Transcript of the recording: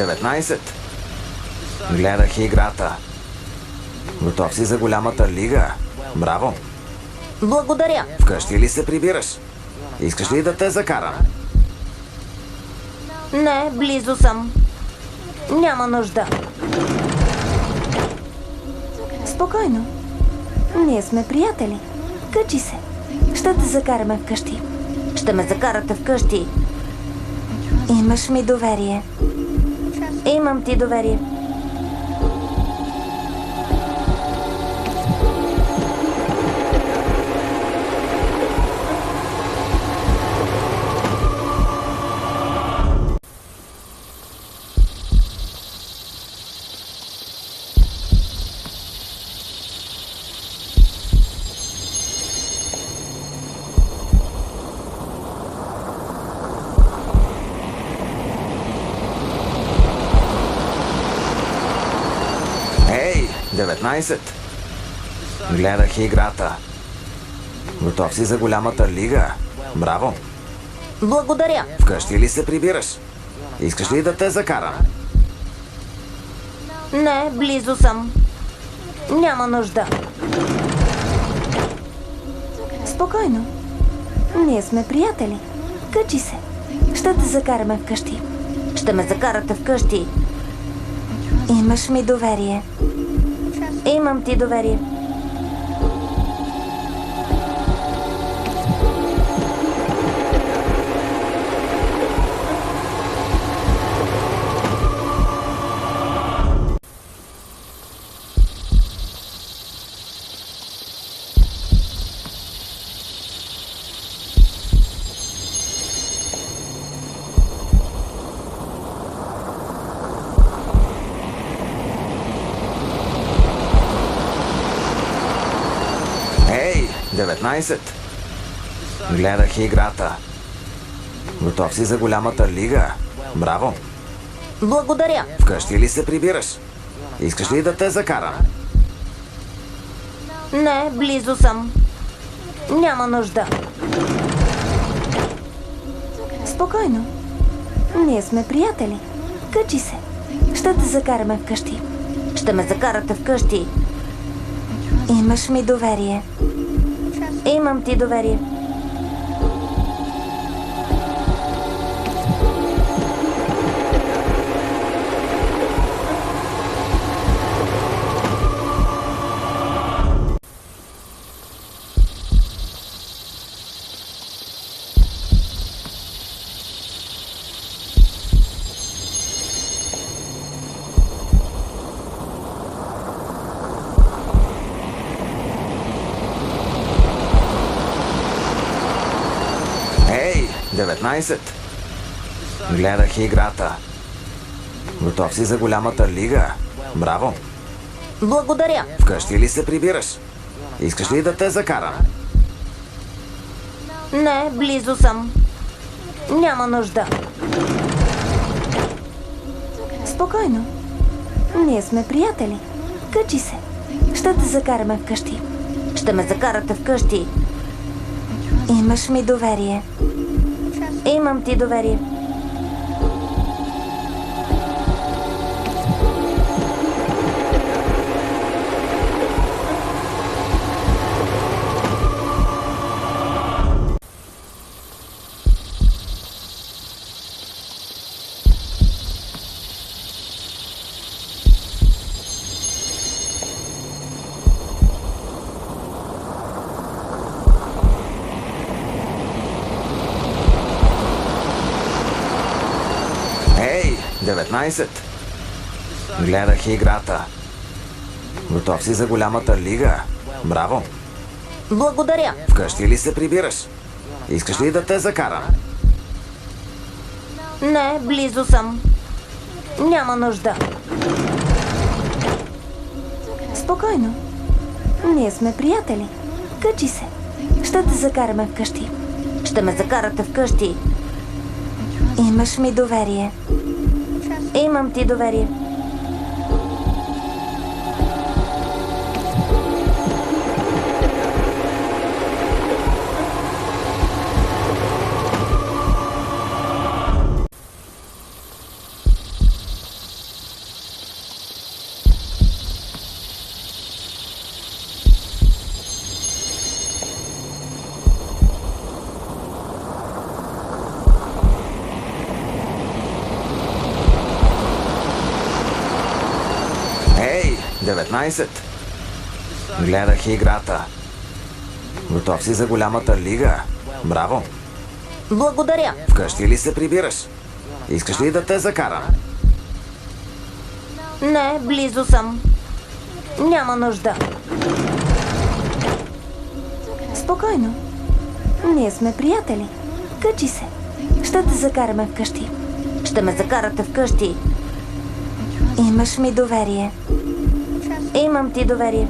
19. Гледах играта. Готов си за голямата лига? Браво! Благодаря. Вкъщи ли се прибираш? Искаш ли да те закарам? Не, близо съм. Няма нужда. Спокойно. Ние сме приятели. Качи се. Ще те закараме вкъщи. Ще ме закарате вкъщи. Имаш ми доверие. Имам ти доверие. Ей, 19. Гледах играта. Готов си за голямата лига? Браво! Благодаря. Вкъщи ли се прибираш? Искаш ли да те закарам? Не, близо съм. Няма нужда. Спокойно. Ние сме приятели. Качи се. Ще те закараме вкъщи. Ще ме закарате вкъщи. Имаш ми доверие. Имам ти доверие. Ей, 19. Гледах играта. Готов си за голямата лига? Браво! Благодаря. Вкъщи ли се прибираш? Искаш ли да те закарам? Не, близо съм. Няма нужда. Спокойно. Ние сме приятели. Качи се. Ще те закараме вкъщи. Ще ме закарате вкъщи. Имаш ми доверие. Имам ти доверие. Ей, 19. Гледах играта. Готов си за голямата лига? Браво! Благодаря. Вкъщи ли се прибираш? Искаш ли да те закарам? Не, близо съм. Няма нужда. Спокойно. Ние сме приятели. Качи се. Ще те закараме вкъщи. Ще ме закарате вкъщи. Имаш ми доверие. Имам ти доверие. Ей, 19. Гледах играта. Готов си за голямата лига? Браво! Благодаря. Вкъщи ли се прибираш? Искаш ли да те закарам? Не, близо съм. Няма нужда. Спокойно. Ние сме приятели. Качи се. Ще те закараме вкъщи. Ще ме закарате вкъщи. Имаш ми доверие. Имам ти доверие. 15. Гледах играта. Готов си за голямата лига? Браво! Благодаря. Вкъщи ли се прибираш? Искаш ли да те закарам? Не, близо съм. Няма нужда. Спокойно. Ние сме приятели. Качи се. Ще те закараме вкъщи. Ще ме закарате вкъщи. Имаш ми доверие. Имам ти доверие.